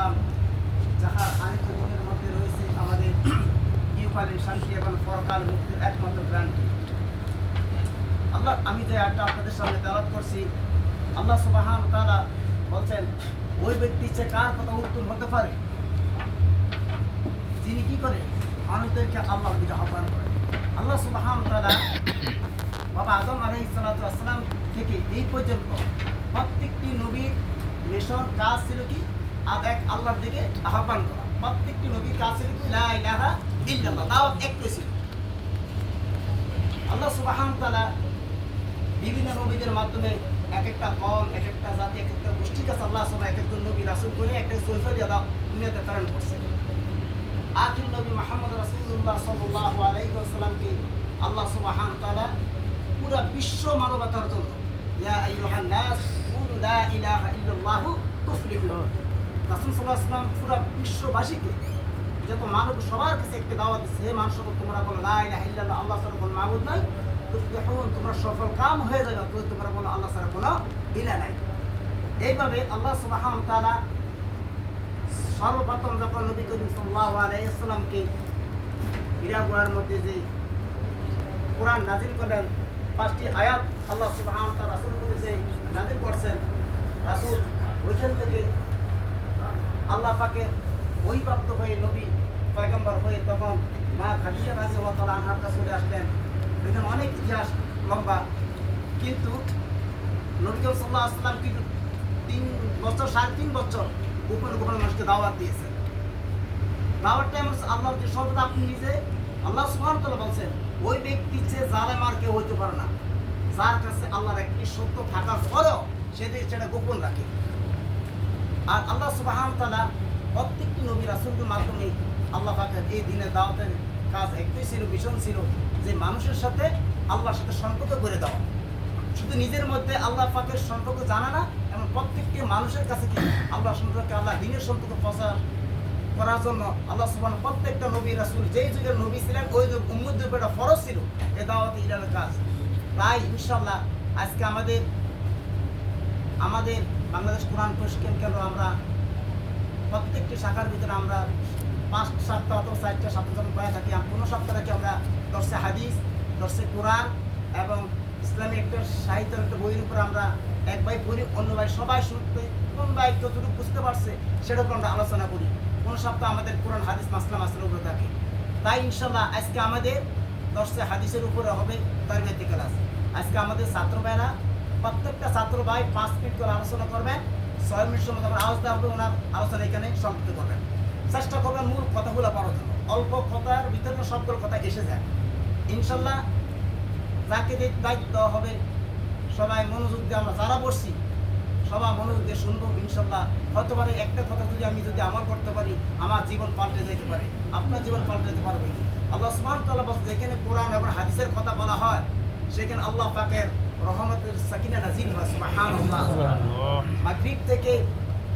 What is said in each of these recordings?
সালাম যাহার আনিত দিনের মধ্যে রয়েছে আমাদের ইহকালীন শান্তি এবং পরকাল মুক্তির একমাত্র গ্যারান্টি। আল্লাহ, আমি যে আয়াতটা আপনাদের সামনে তেলাওয়াত করছি, আল্লাহ সুবহানাহু ওয়া তাআলা বলছেন, ওই ব্যক্তি ইচ্ছে কার কথা উত্তম হতে পারে যিনি কি করে মানুষদেরকে আল্লাহর দিকে আহ্বান করে। আল্লাহ সুবহানাহু ওয়া তাআলা বাবা আদম আলাইহিস সালাতু ওয়াস সালাম থেকে এই পর্যন্ত প্রত্যেকটি নবীর মিশন কাজ ছিল কি? এক আল্লাহর দিকে আহ্বান করা। প্রত্যেকটি নবীর কাজ ছিল কি? লা ইলাহা ইল্লাল্লাহ, দাওয়াত একটাই ছিল। আল্লাহ সুবহানাহু ওয়া তাআলা বিভিন্ন নবীদের মাধ্যমে এক একটা কওম, এক একটা জাতি, এক একটা গোষ্ঠীর কাছে আল্লাহ সুবহানাহু এক একজন নবী রাসূল করে একটা সহিফা দিয়ে দুনিয়াতে প্রেরণ করছে। আখির নবী মুহাম্মদ রাসূলুল্লাহ সাল্লাল্লাহু আলাইহি ওয়াসাল্লামকে আল্লাহ সুবহানাহু ওয়া তাআলা পুরো বিশ্ব মানবতার জন্য ইয়া আইয়ুহান নাস কুলু লা ইলাহা ইল্লাল্লাহু তুফলিহুন, রাসূল সাল্লাল্লাহু আলাইহি ওয়াসাল্লাম পুরো বিশ্ববাসীকে যত মানব সবার কাছে একটা দাওয়াত দিচ্ছে, হে মানুষ তোমরা বলো লা ইলাহা ইল্লাল্লাহ, আল্লাহ ছাড়া কোনো মাবুদ নাই, তুফলিহুন, তোমরা সফল কাম হয়ে যাবে, তোমরা বলো আল্লাহ ছাড়া কোনো ইলাহ নাই। এইভাবে আল্লাহ সুবহানাহু ওয়া তাআলা সর্বপ্রথম যখন নবী করিম সাল্লাল্লাহু আলাইহি ওয়াসাল্লামকে হীরা গুহার মধ্যে যে কোরআন নাযিল করলেন, 5টি আয়াত আল্লাহ সুবহানাহু ওয়া তাআলা রাসূলের উপরে যে নাযিল করছেন, রাসূল ওইখান থেকে আল্লাহ পাকের ওহীপ্রাপ্ত হয়ে নবী পয়গম্বর হয়ে তখন মা খাদিজা রাদিয়াল্লাহু তাআলা আনহার কাছে চলে আসলেন। এখানে অনেক ইতিহাস লম্বা, কিন্তু নবী করিম সাল্লাল্লাহু আলাইহি ওয়াসাল্লাম কিন্তু 3 বছর 3.5 বছর গোপনে গোপনে মানুষকে দাওয়াত দিয়েছেন। দাওয়াতটা এমন আল্লাহর যে শব্দ আপনি নিজে আল্লাহ সুবহানাহু ওয়া তাআলা বলছেন, ওই ব্যক্তি যে জালেম আর কেউ হইতে পারে না, যার কাছে আল্লাহর একটি সত্য থাকার পরেও সেটা গোপন রাখে। আর আল্লাহ সুবহানাহু ওয়া তাআলা প্রত্যেকটি নবী রাসূলের মাধ্যমে আল্লাহ পাকের এই দিনের দাওয়াতের কাজ একটাই ছিল, মিশন ছিল যে মানুষের সাথে আল্লাহর সাথে সম্পর্ক করে দেওয়া। শুধু নিজের মধ্যে আল্লাহ পাকের সম্পর্ক জানা না, এবং প্রত্যেকটি মানুষের কাছে কি আল্লাহ সম্পর্কে, আল্লাহ দ্বীনের সম্পর্ক প্রচার করার জন্য আল্লাহ সুবহানাহু প্রত্যেকটা নবী রাসূল যেই যুগের নবী ছিলেন ওই যুগ উম্মতদের উপর একটা ফরজ ছিল এই দাওয়াত ইলার কাজ। তাই ইনশাআল্লাহ আজকে আমাদের বাংলাদেশ কোরআন প্রশিক্ষণ কেন্দ্র আমরা প্রত্যেকটি শাখার ভিতরে আমরা 5 সপ্তাহ অথবা 4টা সপ্তাহ যখন পাই থাকি, কোনো সপ্তাহ রাখি আমরা দর্শে হাদিস, দর্শে কোরআন এবং ইসলামী একটা সাহিত্যের একটা বইয়ের উপর আমরা এক ভাই পড়ি, অন্য ভাই সবাই শুনতে, কোন ভাই যতটুকু বুঝতে পারছে সেটার উপর আমরা আলোচনা করি। কোন সপ্তাহ আমাদের কোরআন হাদিস মাসলার উপরে থাকে। তাই ইনশাআল্লাহ আজকে আমাদের দর্শে হাদিসের উপরে হবে তারবিয়াতি ক্লাস। আজকে আমাদের ছাত্র ভাইরা প্রত্যেকটা ছাত্র ভাই 5 মিনিট করে আলোচনা করবেন, 6 মিনিট সময় আমরা আওয়াজ দেওয়া হবে, ওনার আলোচনা এখানে সমাপ্ত করবেন। চেষ্টা করবেন মূল কথাগুলো পড়ার জন্য, অল্প কথার ভিতরে সবগুলো কথা এসে যায় ইনশাআল্লাহ। যাকে দায়িত্ব দেওয়া হবে সবাই মনোযোগ দিয়ে, আমরা যারা বসছি সবাই মনোযোগ দিয়ে শুনবো ইনশাআল্লাহ। হতে পারে একটা কথা যদি আমার করতে পারি, আমার জীবন পাল্টে যেতে পারে, আপনার জীবন পাল্টে যেতে পারবে। আল্লাহ সুবহানাহু ওয়া তাআলা বলছেন, যেখানে কোরআন এবং হাদিসের কথা বলা হয় সেখানে আল্লাহ পাকের রহমতের সাকিনা নাযিল হয়। সুবহানাল্লাহ। মাগরিব থেকে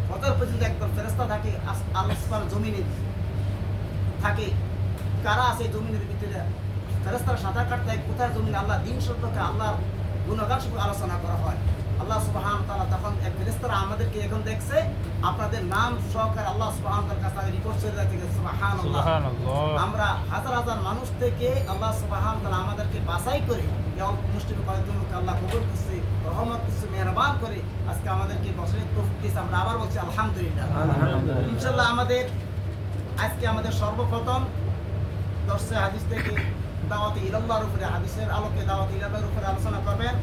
ফজর পর্যন্ত একদম ফেরেশতা থাকে আল্লাহ সুবহানাহু জমিনে থাকে। কারা আছে জমিনের ভিতরে? ফেরেশতারা সাঁতার কাটতে হয় কোথায় জমিনে, আল্লাহ দিন সম্পর্কে আল্লাহর গুণগান সম্পর্কে আলোচনা করা হয়। আল্লাহ সুবহানাহু ওয়া তাআলা তখন এক ফেরেশতারা আমাদেরকে এখন দেখছে, আপনাদের নাম সহকারে আল্লাহ সুবহানাহু ওয়া তাআলার কাছে রিপোর্ট চলে যাচ্ছে। সুবহানাল্লাহ। আমরা হাজার হাজার মানুষ থেকে আল্লাহ সুবহানাহু ওয়া তাআলা আমাদেরকে বাছাই করে এই অল্প মুসলিম কয়েকজনকে আল্লাহ কবুল করছে, রহমত করছে, মেহেরবান করে আজকে আমাদেরকে বছরের তৌফিক দিয়েছে। আমরা আবার বলছি আলহামদুলিল্লাহ। ইনশাআল্লাহ আজকে আমাদের সর্বপ্রথম দর্শে হাদিস থেকে দাওয়াতে ইলাল্লাহর উপরে, হাদিসের আলোকে দাওয়াতে ইলাল্লাহর উপরে আলোচনা করবেন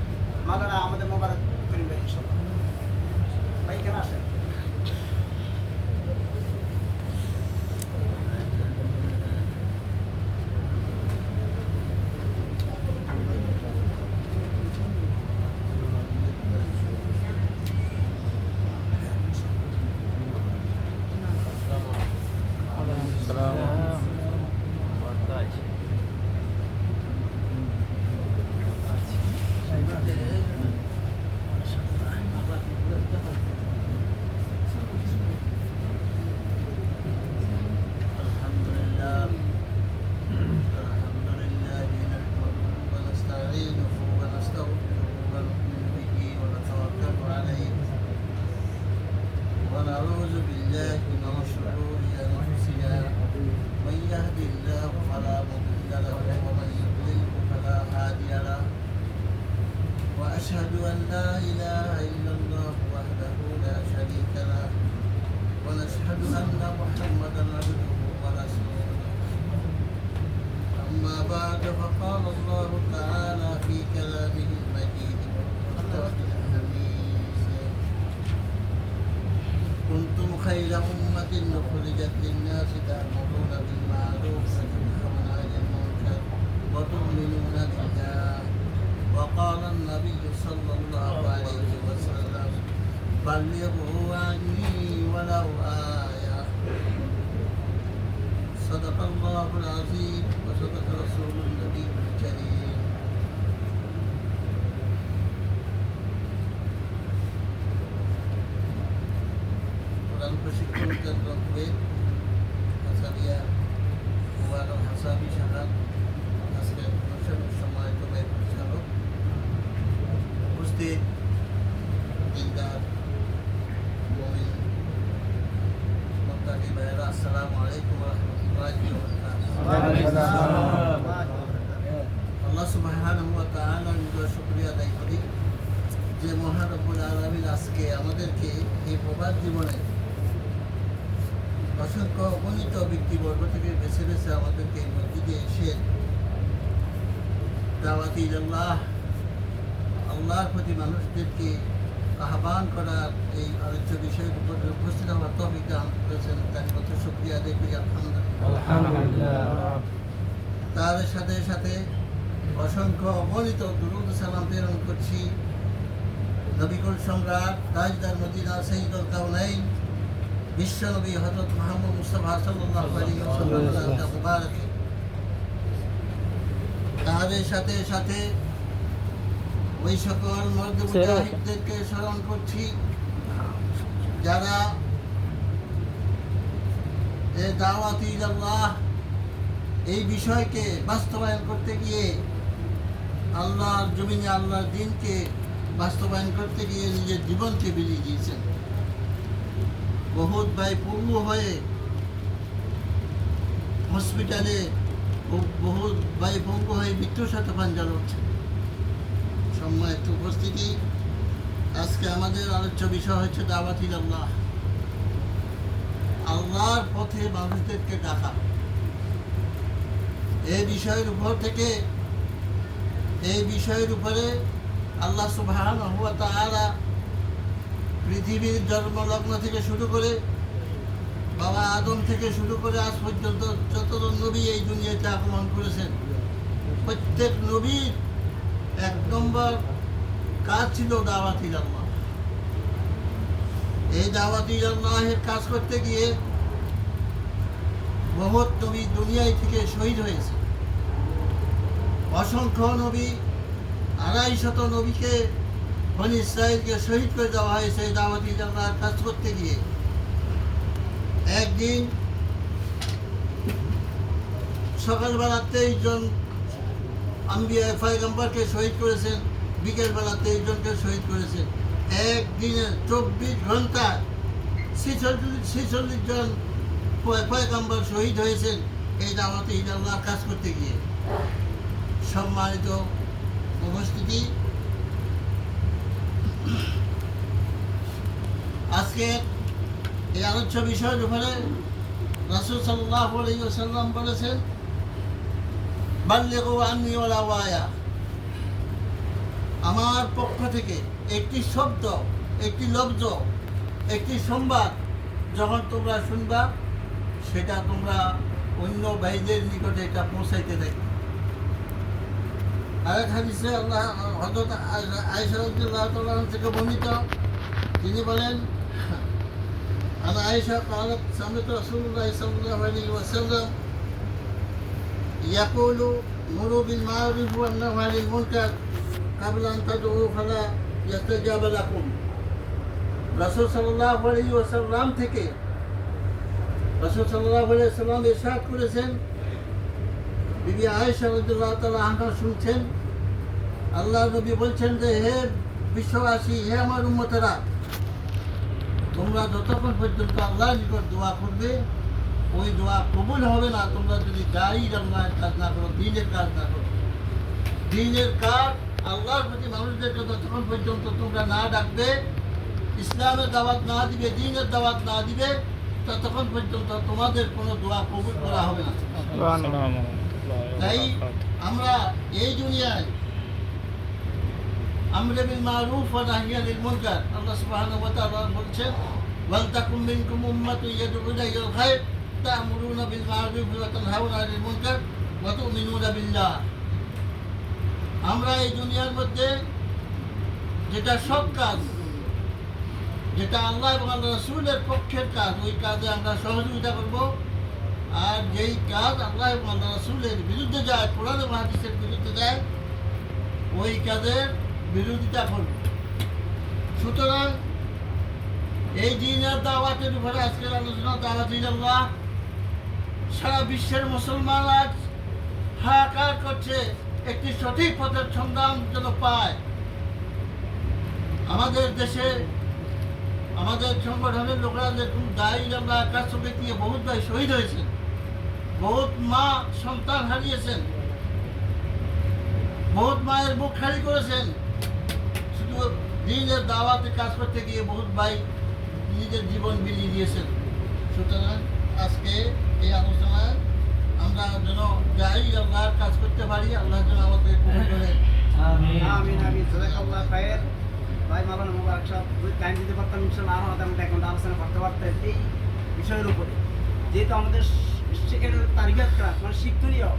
মাওলানা আমাদের মোবারক করিম ভাই ইনশাআল্লাহ। ভাই কেন আসেন? إله إلا الله وحده لا شريك له ونشهد أن محمدا عبده ورسوله أما بعد فقال الله تعالى في كلامه المجيد والقرآن الحميد كنتم خير أمة أخرجت للناس تأمرون بالمعروف وتنهون عن المنكر وتؤمنون بالله وقال النبي صلى الله عليه وسلم بلغوا عني ولو آية صدق الله العظيم وصدق رسول النبي الكريم قرآن প্রশিক্ষণ কেন্দ্র কুয়েত হাসাবিয়া মুবারক হাসাবি শাখার আজকের অনুষ্ঠানের সম্মানিত ব্যয় পরিচালক উপস্থিত দিনদার মুমিন মুত্তাকি ভাইয়েরা, আসসালামু আলাইকুম ওয়া রাহমাতুল্লাহি ওয়া বারাকাতুহু। আল্লাহ সুবহানাহু ওয়া তাআলার নিকট শুকরিয়া আদায় করি যে মহান রব্বুল আলামিন আজকে আমাদেরকে এই প্রবাদ জীবনে অসংখ্য অগণিত ব্যক্তিবর্গ থেকে বেছে বেছে আমাদেরকে এই মসজিদে এসে দাওয়াত ইলাল্লাহ, আল্লাহর প্রতি মানুষদেরকে আহ্বান করার এই আলোচ্য বিষয়ের উপরে উপস্থিত হওয়ার তৌফিক দান করেছেন। তার প্রতি শুকরিয়া আদায় করি আলহামদুলিল্লাহ। তার সাথে সাথে অসংখ্য অগণিত দুরূদ সালাম প্রেরণ করছি নবীকুল সম্রাট তাজদার মদিনা সাইয়্যিদুল কাউনাইন বিশ্বনবী হযরত মুহাম্মদ মুস্তাফা সাল্লাল্লাহু আলাইহি ওয়াসাল্লামের মুবারকে। তার সাথে সাথে ওই সকল মর্দ মুজাহিদদেরকে স্মরণ করছি যারা এই দাওয়াত ইলাল্লাহ এই বিষয়কে বাস্তবায়ন করতে গিয়ে আল্লাহর জমিনে আল্লাহর দ্বীনকে বাস্তবায়ন করতে গিয়ে নিজের জীবনকে বিলিয়ে দিয়েছেন। বহুত ভাই পঙ্গু হয়ে হসপিটালে, বহুত ভাই পঙ্গু হয়ে মৃত্যুর সাথে পাঞ্জা লড়ছে। সম্মানিত উপস্থিতি, আজকে আমাদের আলোচ্য বিষয় হচ্ছে দাওয়াত ইলাল্লাহ, আল্লাহর পথে মানুষদেরকে ডাকা। এই বিষয়ের উপরে আল্লাহ সুবহানাহু ওয়া তাআলা পৃথিবীর জন্মলগ্ন থেকে শুরু করে বাবা আদম থেকে শুরু করে আজ পর্যন্ত যতজন নবী এই দুনিয়াতে আগমন করেছেন, প্রত্যেক নবীর এক নম্বর কাজ ছিল দাওয়াত ইলাল্লাহ। এই দাওয়াত ইলাল্লাহের কাজ করতে গিয়ে বহুত নবী দুনিয়ায় থেকে শহীদ হয়েছে। অসংখ্য নবী, 250 নবীকে বনী ইসরাঈলকে শহীদ করে দেওয়া হয়েছে এই দাওয়াত ইলাল্লাহর কাজ করতে গিয়ে। একদিন সকালবেলা 23 জন আম্বিয়া পয়গম্বরকে শহীদ করেছেন, বিকেলবেলা 23 জনকে শহীদ করেছেন। একদিনে 24 ঘন্টায় 46 জন পয়গম্বর শহীদ হয়েছেন এই দাওয়াত ইলাল্লাহর কাজ করতে গিয়ে। সম্মানিত উপস্থিতি, আজকে এই আলোচ্য বিষয়ের উপরে রাসূল সাল্লাল্লাহু আলাইহি ওয়াসাল্লাম বলেছেন, বাল্লিগু আন্নী ওয়ালাউ আয়া। আমার পক্ষ থেকে একটি শব্দ, একটি লফজ, একটি সংবাদ যখন তোমরা শুনবা, সেটা তোমরা অন্য ভাইদের নিকটে এটা পৌঁছাইতে থাকবে। আরেক হাদিসে আল্লাহ হযরত আয়েশা রাদিয়াল্লাহু তাআলা আনহা থেকে বর্ণিত, তিনি বলেন, আন আয়েশা قالت سمعت رسول الله صلى الله عليه وسلم يقول مروا بالمعروف وانهوا عن المنكر قبل ان تدعوا فلا يستجاب لكم। রাসূল সাল্লাল্লাহু আলাইহি ওয়াসাল্লাম থেকে রাসূল সাল্লাল্লাহু আলাইহি ওয়াসাল্লাম ইরশাদ করেছেন, বিবি আয়েশা রাদিয়াল্লাহু তাআলা আনহা শুনছেন, আল্লাহর নবী বলছেন যে, হে বিশ্ববাসী, হে আমার উম্মতেরা, তোমরা যতক্ষণ পর্যন্ত আল্লাহর নিকট দোয়া করবে, ওই দোয়া কবুল হবে না তোমরা যদি দায়ী আল্লাহর কাজ না করো, দ্বীনের কাজ না করো। দ্বীনের কাজ আল্লাহর প্রতি মানুষদেরকে যতক্ষণ পর্যন্ত তোমরা না ডাকবে, ইসলামের দাওয়াত না দিবে, দ্বীনের দাওয়াত না দিবে, ততক্ষণ পর্যন্ত তোমাদের কোনো দোয়া কবুল করা হবে না। তাই আমরা এই দুনিয়ায় আমরে বিল মারুফ ওয়া নাহয়ি আনিল মুনকার, আল্লাহ সুবহানাহু ওয়া তাআলা বলছেন, ওয়াল তাকুম মিনকুম উম্মাতুন ইয়াদউনা ইলাল খায়র তা'মুরুনা বিল মারুফ ওয়া তানহাউনা আনিল মুনকার ওয়া তু'মিনুনা বিল্লাহ। আমরা এই দুনিয়ার মধ্যে যেটা সৎ কাজ, যেটা আল্লাহ এবং আল্লাহ রাসূলের পক্ষের কাজ, ওই কাজে আমরা সহযোগিতা করব। আর যেই কাজ আল্লাহ এবং আল্লাহ রাসূলের বিরুদ্ধে যায়, কোরআন এবং হাদিসের বিরুদ্ধে যায়, ওই কাজের বিরোধিতা করব। সুতরাং এই দ্বীনের দাওয়াতের উপরে আজকের আলোচনা দাওয়াত ইলাল্লাহ। সারা বিশ্বের মুসলমান আজ হাহাকার করছে একটি সঠিক পথের সন্ধান যেন পায়। আমাদের দেশে আমাদের সংগঠনের লোকেরা দেখুন দায়ী ইলাল্লাহ কাজ চোখে দিয়ে বহুত ভাই শহীদ হয়েছেন, বহুত মা সন্তান হারিয়েছেন, বহুত মায়ের বুক খালি করেছেন শুধু দ্বীনের দাওয়াতে কাজ করতে গিয়ে। বহুত ভাই নিজের জীবন বিলিয়ে দিয়েছেন। সুতরাং আজকে এই আলোচনায় আমরা যেন দায়ী ইলাল্লাহর কাজ করতে পারি। আল্লাহ যেন আমাদের কবুল করেন। আমিন আমিন জাযাকাল্লাহ খায়ের। ভাই মাওলানা মুবারক সাহেব যদি টাইম দিতে পারতাম ইনশাআল্লাহ আরো আধা ঘন্টা এখন আলোচনা করতে পারতেন এই বিষয়ের উপরে, যেহেতু আমাদের সেকেন্ড তারিখের ক্লাস মানে শিক্ষণীয়।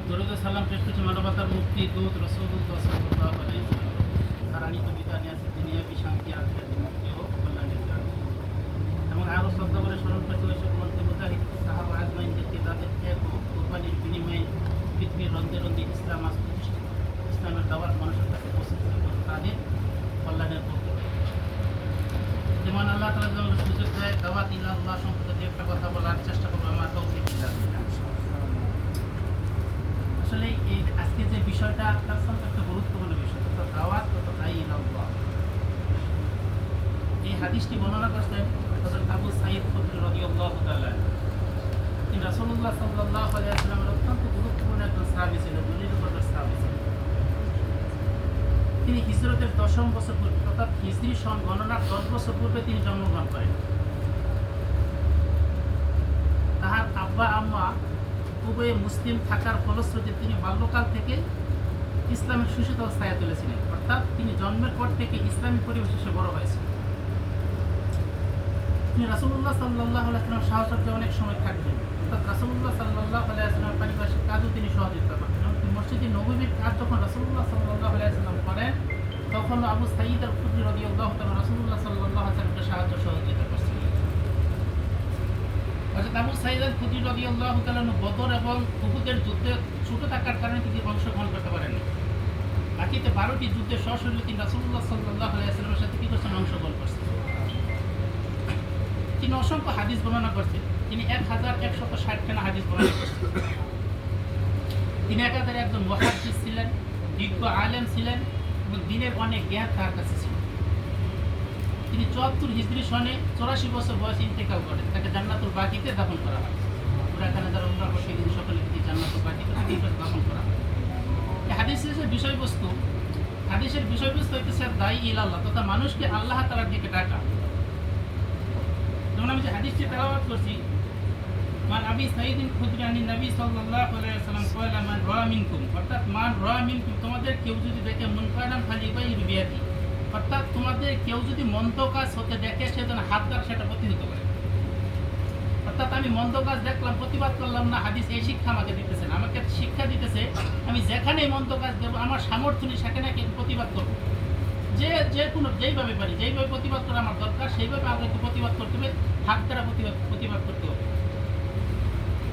দরুদ ও সালাম পেশ করছি মানবতার মুক্তি দূত রাসূলুল্লাহ সাল্লাল্লাহু আলাইহি ওয়াসাল্লাম। হারানিত বিধানে আছে দুনিয়াবি শান্তি, আখিরাতের মুক্তি ও কল্যাণের জন্য। এবং আরও শ্রদ্ধা করে স্মরণ করছি ওই সকল মুজাহিদ সাহাবা আজমাইনদেরকে, তাদের ত্যাগ ও কোরবানির বিনিময়ে পৃথিবীর রন্ধে রন্ধে ইসলাম আজ প্রতিষ্ঠিত, ইসলামের দাওয়াত মানুষের কাছে পৌঁছেছে এবং তাদের কল্যাণের পথ। যেমন আল্লাহ তাআলা যেমন সুযোগ দেয় দাওয়াত ইলাল্লাহ সম্পর্কে একটা কথা বলার চেষ্টা করবো। আমার তৌফিক বিল্লাহ। আসলে এই আজকে যে বিষয়টা একটা গুরুত্বপূর্ণ বিষয়, দাওয়াত ইলাল্লাহ। এই হাদিসটি বর্ণনা করছেন হযরত আবু সাঈদ খুদরী রাদিয়াল্লাহু তাআলা। তিনি রাসূলুল্লাহ সাল্লাল্লাহু আলাইহি ওয়াসাল্লামের অত্যন্ত গুরুত্বপূর্ণ একজন সাহাবী ছিলেন, দলিলবদ্ধ সাহাবী ছিলেন। তিনি হিজরতের 10ম বছর পূর্বে, অর্থাৎ হিজরি সন গণনার 10 বছর পূর্বে তিনি জন্মগ্রহণ করেন। তাহার আব্বা আম্মা উভয়ে মুসলিম থাকার ফলশ্রুতিতে তিনি বাল্যকাল থেকে ইসলামের সুশীতল ছায়া তুলেছিলেন, অর্থাৎ তিনি জন্মের পর থেকে ইসলামী পরিবেশে সে বড় হয়েছেন। তিনি রাসূলুল্লাহ সাল্লাল্লাহু আলাইহি ওয়াসাল্লাম সাহচর্যে অনেক সময় থাকবেন, অর্থাৎ রাসূলুল্লাহ সাল্লাল্লাহু আলাইহি ওয়াসাল্লামের পারিপার্শ্বিক কাজও তিনি সহযোগিতা করতেন। মসজিদে নববীর কাজ যখন রাসূলুল্লাহ সাল্লাল্লাহু আলাইহি ওয়াসাল্লাম করেন, তখন আবু সাঈদ আল খুদরী রাদিয়াল্লাহু তাআলা রাসূলুল্লাহ সাল্লাল্লাহু আলাইহি ওয়াসাল্লামকে সাহায্য সহযোগিতা করছেন। অর্থাৎ আবু সাঈদ আল খুদরী রাদিয়াল্লাহু তাআলা বদর এবং উহুদের যুদ্ধে ছোট থাকার কারণে তিনি অংশগ্রহণ করতে পারেননি। বাকিতে 12টি যুদ্ধে সশরীরে তিনি রাসূলুল্লাহ সাল্লাল্লাহু আলাইহি ওয়াসাল্লামের সাথে কি করছেন? অংশগ্রহণ করছেন। তিনি অসংখ্য হাদিস বর্ণনা করছেন। তিনি 1160খানা হাদিস বর্ণনা করছেন। তিনি একাধারে একজন মুহাদ্দিস ছিলেন, বিজ্ঞ আলেম ছিলেন এবং দ্বীনের অনেক জ্ঞান তার কাছে ছিল। তিনি 74 হিজরি সনে 84 বছর বয়সে ইন্তেকাল করেন। তাকে জান্নাতুল বাকিতে দাফন করা হয়। ওরা এখানে যারা উমরা করছে কিন্তু সকলে কিন্তু জান্নাতুল বাকিতে দাফন করা হয়। এই হাদিসের যে বিষয়বস্তু, হাদিসের বিষয়বস্তু হইতেছে দায়ী ইলাল্লাহ, তথা মানুষকে আল্লাহ তাআলার দিকে ডাকা। যেমন আমি যে হাদিসটি তেলাওয়াত করছি, মান আবি সাঈদিন খুদরি আনি নবী সাল্লাল্লাহু আলাইহি ওয়াসাল্লাম কয়লা মান রাআ মিনকুম, অর্থাৎ মান রাআ মিনকুম, তোমাদের কেউ যদি দেখে মুনকারান ফালিবাইরু বিয়াদি, অর্থাৎ তোমাদের কেউ যদি মন্দ কাজ হতে দেখে সে যেন হাত দ্বারা সেটা প্রতিহত করে। অর্থাৎ আমি মন্দ কাজ দেখলাম, প্রতিবাদ করলাম না, হাদিস এই শিক্ষা আমাকে দিতেছে না, আমাকে শিক্ষা দিতেছে আমি যেখানেই মন্দ কাজ দেবো আমার সামর্থ্য নেই সেখানে প্রতিবাদ করবো। যে কোনো যেইভাবে পারি, যেইভাবে প্রতিবাদ করা আমার দরকার সেইভাবে আমাকে প্রতিবাদ করতে হবে, হাত দ্বারা প্রতিবাদ করতে হবে।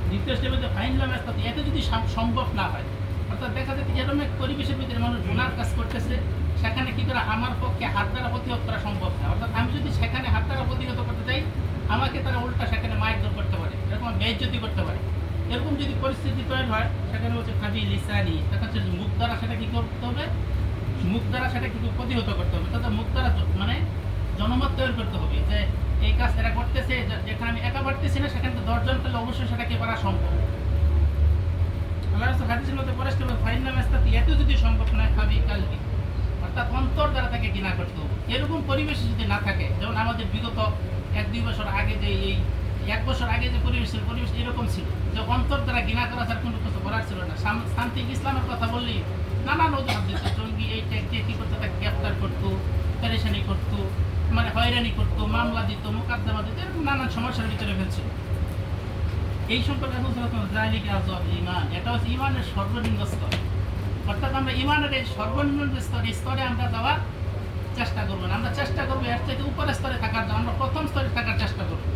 দ্বিতীয় স্টেপে ফাইনলাম আসতে, এতে যদি সম্ভব না হয়, অর্থাৎ দেখা যাচ্ছে যেরকম এক পরিবেশের ভিতরে মানুষ গুনার কাজ করতেছে, সেখানে কি করে আমার পক্ষে হাত দ্বারা প্রতিহত করা সম্ভব না। অর্থাৎ আমি যদি সেখানে হাত দ্বারা প্রতিহত করতে চাই, আমাকে তারা উল্টা সেখানে মারধর করতে পারে, এরকম বেইজ্জতি করতে পারে। এরকম যদি পরিস্থিতি তৈরি হয়, সেখানে হচ্ছে খাবি লিসানি, তখন হচ্ছে মুখ দ্বারা সেটা কি করতে হবে, মুখ দ্বারা সেটা কিন্তু প্রতিহত করতে হবে। তাদের মুখ দ্বারা মানে জনমত তৈরি করতে হবে যে এই কাজ এরা করতেছে, যেখানে আমি একা পারতেছি না সেখানে 10 জন করলে অবশ্যই সেটাকে করা সম্ভব। আল্লাহ রাসূল হাদিসের মধ্যে পরিষ্কার বলেন, ফাইন্নাম ইস্তাতি, এত যদি সম্ভব নয় খাবি কালবি, অর্থাৎ অন্তর দ্বারা তাকে ঘৃণা করতে হবে। এরকম পরিবেশ যদি না থাকে, যেমন আমাদের বিগত 1-2 বছর আগে যে এই 1 বছর আগে যে পরিবেশ ছিল, পরিবেশ এরকম ছিল যে অন্তর দ্বারা ঘৃণা করা ছাড়া কোনো কিছু করার ছিল না। শান্তি ইসলামের কথা বললি নানান অজুহাত দিত, জঙ্গি এইটা কি করতো, তাকে গ্রেফতার করতো, পেরেশানি করতো, মানে হয়রানি করতো, মামলা দিত, মোকদ্দমা দিত, এরকম নানান সমস্যার ভিতরে ফেলছিল। এই সম্পর্কে ইমান, এটা হচ্ছে ইমানের সর্বনিম্ন স্তর। অর্থাৎ আমরা ইমানের এই সর্বনিম্ন স্তরে আমরা যাওয়ার চেষ্টা করবো না, আমরা চেষ্টা করবো এর থেকে উপরের স্তরে থাকার জন্য, আমরা প্রথম স্তরে থাকার চেষ্টা করবো।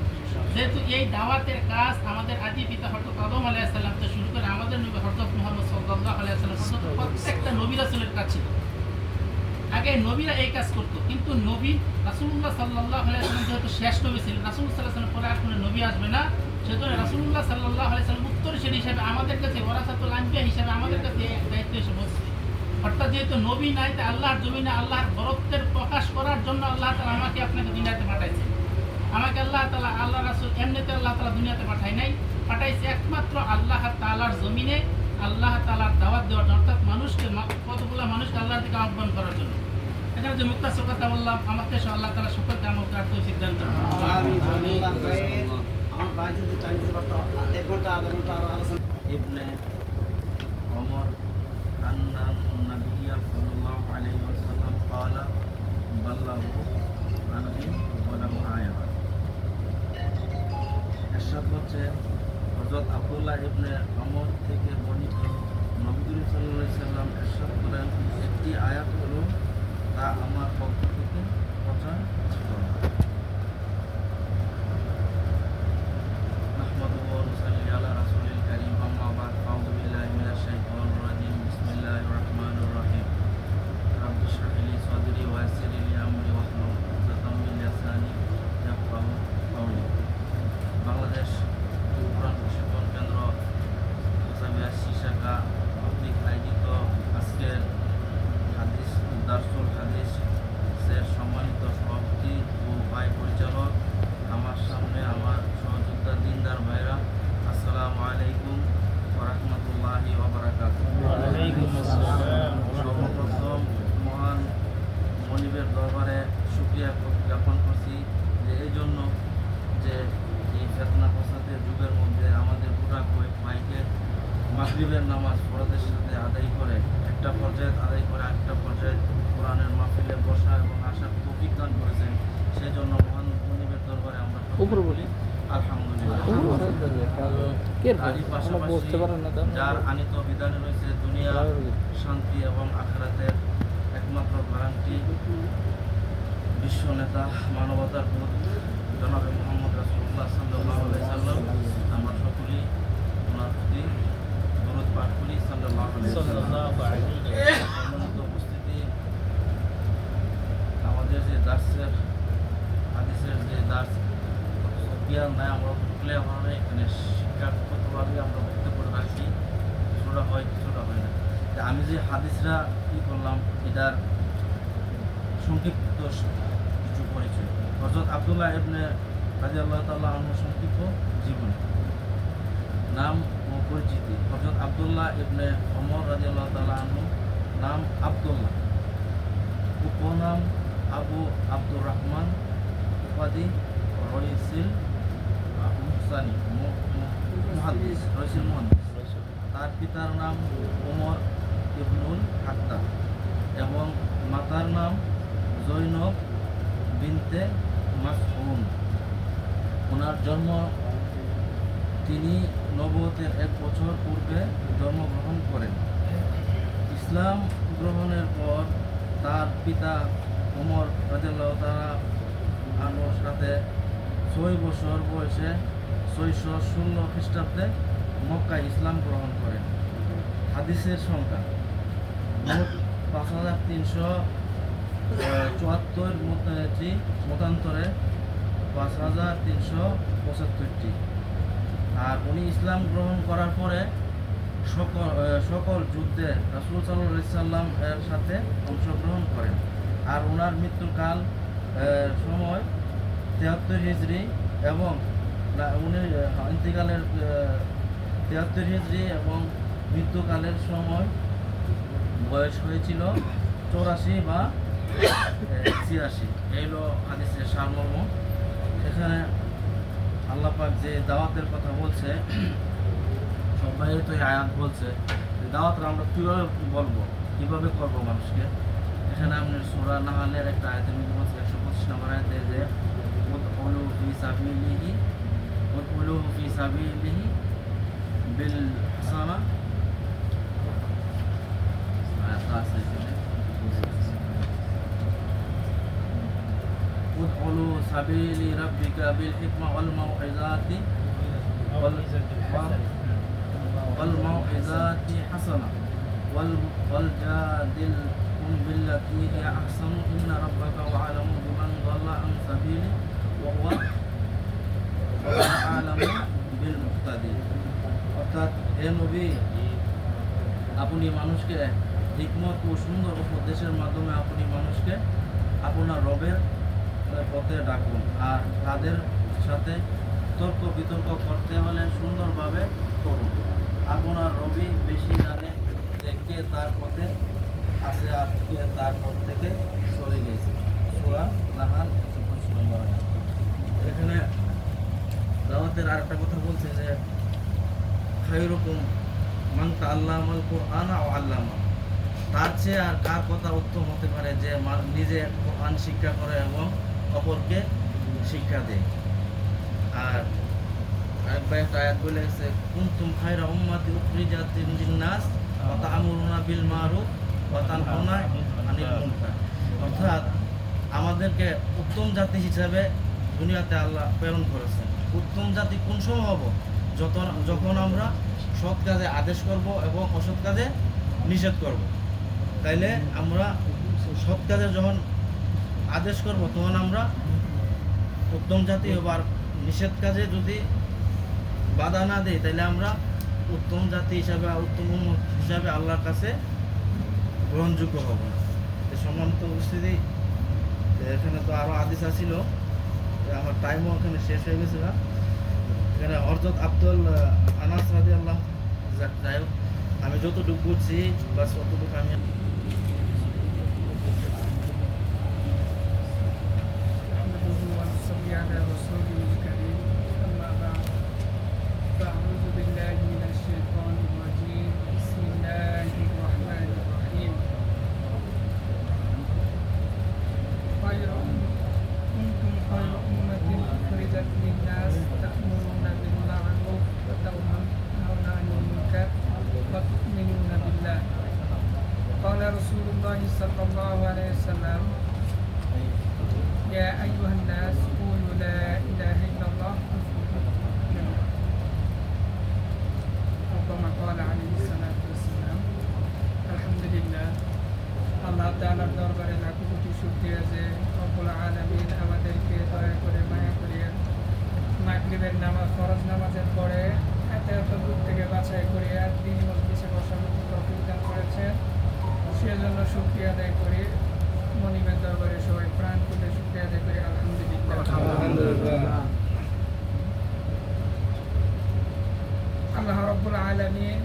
যেহেতু এই দাওয়াতের কাজ আমাদের আদি পিতা হযরত আদম আলাইহিস সালাম থেকে শুরু করে আমাদের নবী হযরত মুহাম্মদ সাল্লাল্লাহু আলাইহি ওয়াসাল্লাম পর্যন্ত প্রত্যেকটা নবী রাসূলের কাজ ছিল। আগে নবীরা এই কাজ করতো, কিন্তু নবী রাসূলুল্লাহ সাল্লাল্লাহু আলাইহি ওয়াসাল্লাম যেহেতু শেষ নবী ছিলেন, রাসূলুল্লাহ সাল্লাল্লাহু আলাইহি ওয়াসাল্লাম পরে আর কোনো নবী আসবে না, সেজন্য রাসূলুল্লাহ সাল্লাল্লাহু আলাইহি ওয়াসাল্লাম উত্তরসূরি হিসেবে আমাদের কাছে ওয়ারাসাতুল আনবিয়া হিসেবে আমাদের কাছে এক দায়িত্ব এসে বসছে। অর্থাৎ যেহেতু নবী নাই, তাই আল্লাহর জমিনে আল্লাহর বরত্বের প্রকাশ করার জন্য আল্লাহ তাআলা আমাকে আপনাকে দুনিয়াতে পাঠাইছে। আমাকে আল্লাহ তাআলা, আল্লাহ রাসূল এমনিতে আল্লাহ তাআলা দুনিয়াতে পাঠাইছে একমাত্র আল্লাহ তাআলার জমিনে আল্লাহ তাআলার দাওয়াত দেওয়ার জন্য, অর্থাৎ মানুষকে, কতগুলো মানুষকে আল্লাহর দিকে আহ্বান করার জন্য। এখানে যে মুক্তাসর কথা বললাম, আমাকে আল্লাহ তাআলা সকলকে আমল করার তৌফিক দান করুন। আমার ভাই যদি টাইম দিতে পারতো 1 ঘন্টা আধা ঘন্টা আরো আলোচনা। ইবনে ওমর আন্না নবিয়্যা সাল্লাল্লাহু আলাইহি ওয়াসাল্লাম ক্বালা বাল্লাগু আননি ওয়ালাউ আয়া। এরশাদ হচ্ছে হযরত আব্দুল্লাহ ইবনে ওমর থেকে বর্ণিত, নবী করিম সাল্লাল্লাহু আলাইহি ওয়াসাল্লাম এরশাদ করেন, একটি আয়াত হলো তা আমার পক্ষ থেকে প্রচার করো। বাংলাদেশ কোরআন প্রশিক্ষণ কেন্দ্র শাখা কর্তৃক আয়োজিত আজকের হাদিস দারসুল হাদিসের সম্মানিত সভাপতি ও ভাই পরিচালক, আমার সামনে আমার সহযোদ্ধা দিনদার ভাইরা, আসসালামু আলাইকুম ওয়া রাহমাতুল্লাহি ওয়া বারাকাতুহু। সর্বপ্রথম মহান মনিবের দরবারে শুকরিয়া জ্ঞাপন করছি যে এই জন্য যে এই ফেতনা ফসাদের যুগের মধ্যে আমাদের গোটা ভাইকে মাগরিবের নামাজ ফরজের সাথে আদায় করে একটা পর্যায়ে একটা পর্যায়ে কোরআনের মাহফিলে বসা এবং আসার তৌফিক দান করেছেন। সেই জন্য মহান মনিবের দরবারে আমরা বলি আলহামদুলিল্লাহ। তারই পাশাপাশি যার আনিত বিধানে রয়েছে দুনিয়া শান্তি এবং আখিরাতের একমাত্র গ্যারান্টি, বিশ্ব নেতা, মানবতার দূত জনাবে মুহাম্মদ রাসূলুল্লাহ সাল্লাল্লাহু আলাইহি ওয়াসাল্লাম, আমরা সকলেই ওনার প্রতি দরুদ পাঠ করি সাল্লাল্লাহু আলাইহি ওয়াসাল্লাম। সম্মানিত উপস্থিতি, আমাদের যে দার্সের হাদিসের যে দার্স জ্ঞান নাই, আমরা ভুলে আমরা এখানে শিক্ষাগতভাবে আমরা বক্তব্য রাখছি, কিছুটা হয় কিছুটা হয় না। আমি যে হাদিসরা কী করলাম, এটার সংক্ষিপ্ত সুপরিচয়। হযরত আব্দুল্লাহ ইবনে রাদিয়াল্লাহু তাআলা আনহু সংক্ষিপ্ত জীবনী। নাম ও পরিচিতি। হযরত আব্দুল্লাহ ইবনে ওমর রাদিয়াল্লাহু তাআলা আনহু, নাম আব্দুল্লাহ, উপনাম আবু আব্দুর রহমান, উপাধি রইসিল মুহসানি, মুহাদ্দিস, রইসিল মুহাদ্দিস। তার পিতার নাম ওমর ইবনুল খাত্তাব এবং মাতার নাম জৈনব বিনতে মাসউন। ওনার জন্ম, তিনি নবুয়তের 1 বছর পূর্বে জন্মগ্রহণ করেন। ইসলাম গ্রহণের পর তার পিতা ওমর রাদিয়াল্লাহু তাআলা আনহুর সাথে 6 বছর বয়সে 616 খ্রিস্টাব্দে মক্কায় ইসলাম গ্রহণ করেন। হাদিসের সংখ্যা মোট 5374টি, মতান্তরে 5375টি। আর উনি ইসলাম গ্রহণ করার পরে সকল যুদ্ধে রাসূল সাল্লাল্লাহু আলাইহি সাল্লাম এর সাথে অংশগ্রহণ করেন। আর ওনার মৃত্যুকাল সময় 73 হিজরি এবং উনি ইন্তিকালের 73 হিজরি এবং মৃত্যুকালের সময় বয়স হয়েছিল 84 বা 86। এই হলো হাদিসের সারমর্ম। এখানে আল্লাহ পাক যে দাওয়াতের কথা বলছে, সবাই তো এই আয়াত বলছে, দাওয়াতটা আমরা কীভাবে বলবো, কীভাবে করবো মানুষকে। এখানে আপনি সূরা নাহলের একটা আয়াতের মধ্যে বলছে, 125 নম্বর আয়াতে, যে উদখুলু ফি সাবিলিহি বিল হাসানা, আয়াতটা আছে এখানে, উদখুলু সাবিলি রাব্বিকা বিল হিকমা ওয়াল মাউইযাতি হাসানা ওয়াল জাদিলহুম বিল্লাতী হিয়া আহসানু ইন্না রাব্বাকা আ'লামু বিমান দাল্লা আন সাবিলি ওয়া হুয়া আ'লামু বিল মুহতাদিন। অর্থাৎ হে নবী, আপনি মানুষকে হিকমত ও সুন্দর উপদেশের মাধ্যমে আপনি মানুষকে আপনার রবের পথে ডাকুন। আর তাদের সাথে তর্ক বিতর্ক করতে হলে সুন্দরভাবে করুন। আপনার রবি বেশি জানে যে কে তার পথে আছে আর কে তার পথ থেকে সরে গেছে। সূরা নাহাল 125 নম্বর আয়াত। এখানে দাওয়াতের আরেকটা কথা বলছে যে খায়রুকুম মান তাআল্লামাল কুরআনা ওয়া আল্লামা। তার চেয়ে আর কার কথা উত্তম হতে পারে যে নিজে কোরআন শিক্ষা করে এবং অপরকে শিক্ষা দেয়। আর আরেকবার একটা আয়াত বলেছে, কুনতুম খায়রা উম্মাতি উখরিজাত লিন-নাস ওয়া তা'মুরুনা বিল মারুফ ওয়া তানহাউনা আনিল মুনকার। অর্থাৎ আমাদেরকে উত্তম জাতি হিসাবে দুনিয়াতে আল্লাহ প্রেরণ করেছেন। উত্তম জাতি কোন সময় হব? যখন আমরা সৎ কাজে আদেশ করব এবং অসৎ কাজে নিষেধ করব। তাইলে আমরা সৎ কাজে যখন আদেশ করব তখন আমরা উত্তম জাতি হব। আর নিষেধ কাজে যদি বাধা না দেয় তাহলে আমরা উত্তম জাতি হিসাবে, উত্তম উম্মত হিসাবে আল্লাহর কাছে গ্রহণযোগ্য হব না। সম্মানিত উপস্থিতি, এখানে তো আরও হাদিস আছিল, আমার টাইমও এখানে শেষ হয়ে গেছিল। এখানে হযরত আব্দুল আনাস রাদিয়াল্লাহু, যাই হোক, আমি যতটুকু বুঝছি বাস অতটুকু আমি قال رسول الله صلى الله عليه وسلم يا أيها الناس قولوا لا إله إلا الله أو كما قال عليه الصلاة والسلام। الحمد لله, আল্লাহ তাআলার দরবারে লাখো কোটি শুকরিয়া যে রব্বুল আলামিন আমাদেরকে দয়া করে মায়া করে মাগরিবের নামাজ, ফরজ নামাজের পরে এত দূর থেকে বাছাই করে আর দিন মজলিসে বসার মতো তৌফিক দান করেছেন। সেজন্য শুকরিয়া আদায় করি। মনিবের দরবারে সবাই প্রাণ খুলে শুকরিয়া আদায় করি আলহামদুলিল্লাহ। আল্লাহ রাব্বুল আলামিন,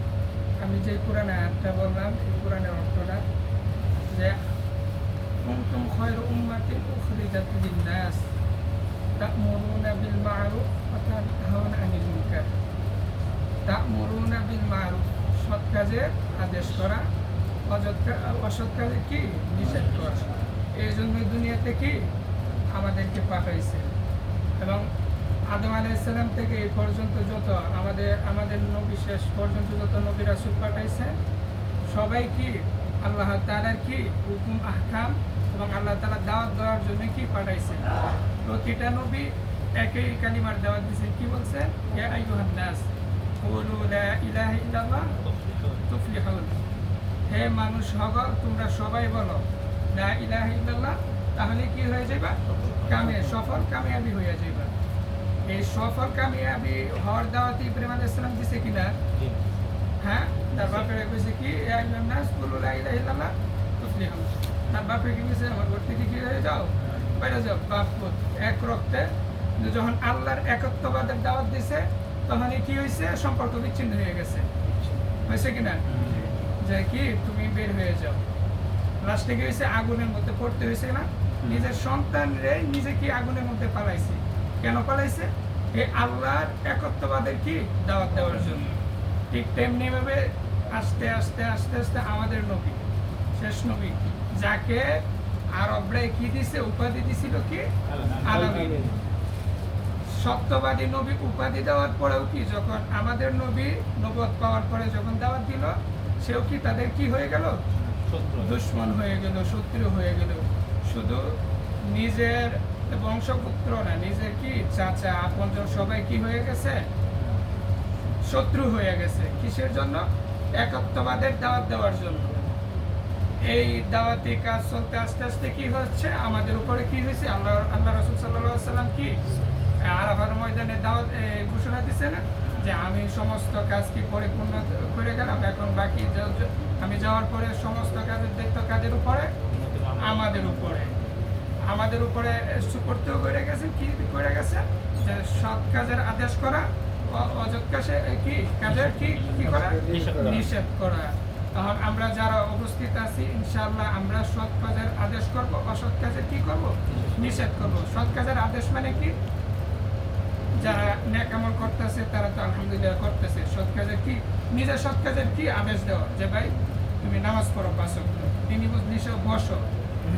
আমি যে কোরআনে আয়াতটা বললাম এই কোরআনের অর্থটা যে কুনতুম খায়রা উম্মাতিন উখরিজাত লিন-নাস তা'মুরুনা বিল মা'রুফ ওয়া তানহাউনা আনিল মুনকার। তা'মুরুনা বিল মা'রুফ, সৎ কাজের আদেশ করা, অসৎ কাজে কি নিষেধ করা। এই জন্য দুনিয়াতে কি আমাদেরকে পাঠাইছে। এবং আদম আলাইহিস সালাম থেকে এই পর্যন্ত যত আমাদের নবী শেষ পর্যন্ত যত নবী রাসূল পাঠাইছে সবাই কি আল্লাহ তাআলার কি হুকুম আহকাম এবং আল্লাহ তাআলা দাওয়াত দেওয়ার জন্য কি পাঠাইছে। প্রতিটা নবী একই কালিমার দাওয়াত দিয়েছেন, কি বলছেন? ইয়া আইয়ুহান নাস কুলু লা ইলাহা ইল্লাল্লাহ তুফলিহুন। হে মানুষ হগল, তোমরা সবাই বলো লা ইলাহা ইল্লাল্লাহ, তাহলে কি হয়ে যাবে? সফল কামিয়াবি হয়ে যাবে। এই সফল কামিয়াবি হওয়ার দাওয়াত ইব্রাহিম আলাইহিস সালাম দিছে কিনা? হ্যাঁ, তার বাপের কইছে কি ইয়া আইয়ুহান নাস কুলু লা ইলাহা ইল্লাল্লাহ তুফলিহুন। তার বাপে কি কইছে? আমার ঘর থেকে কি হয়ে যাও, বাইরে যাও, বাপ পুত এক রক্তে। যখন আল্লাহর একত্ববাদের দাওয়াত দিছে তখন কি হয়েছে? সম্পর্ক বিচ্ছিন্ন হয়ে গেছে, হয়েছে কিনা? যে কি তুমি বের হয়ে যাও। লাস্টে কি হয়েছে? আগুনের মধ্যে পড়তে হয়েছে না? নিজের সন্তানরে নিজে কি আগুনের মধ্যে পালাইছে। কেন পালাইছে? এই আল্লাহর একত্ববাদের কি দাওয়াত দেওয়ার জন্য। ঠিক তেমনি ভাবে আস্তে আস্তে আস্তে আস্তে আমাদের নবী, শেষ নবী, যাকে আরবরা কি দিছে? উপাধি দিছিল কি? আলামিন। সত্যবাদী নবী উপাধি দেওয়ার পরেও কি যখন আমাদের নবী নবুয়ত পাওয়ার পরে যখন দাওয়াত দিল, সেও কি তাদের কি হয়ে গেল? দুশমন হয়ে গেল, শত্রু হয়ে গেল। শুধু নিজের বংশপুত্র না, নিজের কি চাচা আপনজন সবাই কি হয়ে গেছে? শত্রু হয়ে গেছে। কিসের জন্য? একত্ববাদের দাওয়াত দেওয়ার জন্য। এই দাওয়াতি কাজ চলতে আস্তে আস্তে কি হচ্ছে? আমাদের উপরে কি হয়েছে? আল্লাহ রাসূল সাল্লাল্লাহু আলাইহি ওয়াসাল্লাম কি আরাফার ময়দানে দাওয়াত ঘোষণা দিছে না যে আমি সমস্ত কাজ কি পরিপূর্ণ করে গেলাম, এখন বাকি আমি যাওয়ার পরে সমস্ত কাজের দায়িত্ব কাদের উপরে? আমাদের উপরে সুপর্দও করে গেছে। কি করে গেছে? যে সৎ কাজের আদেশ করা, অসৎ কাজে কি কাজের কি করা? নিষেধ করা। তখন আমরা যারা উপস্থিত আছি ইনশাআল্লাহ আমরা সৎ কাজের আদেশ করব, অসৎ কাজের কি করব? নিষেধ করব। সৎ কাজের আদেশ মানে কি? যারা নেক আমল করতেছে তারা তো আলহামদুলিল্লাহ করতেছে। সৎ কাজের কি? নিজের সৎ কাজের কি আদেশ দেওয়া, যে ভাই তুমি নামাজ পড়ো 5 ওয়াক্ত, দিনই নিশে বসো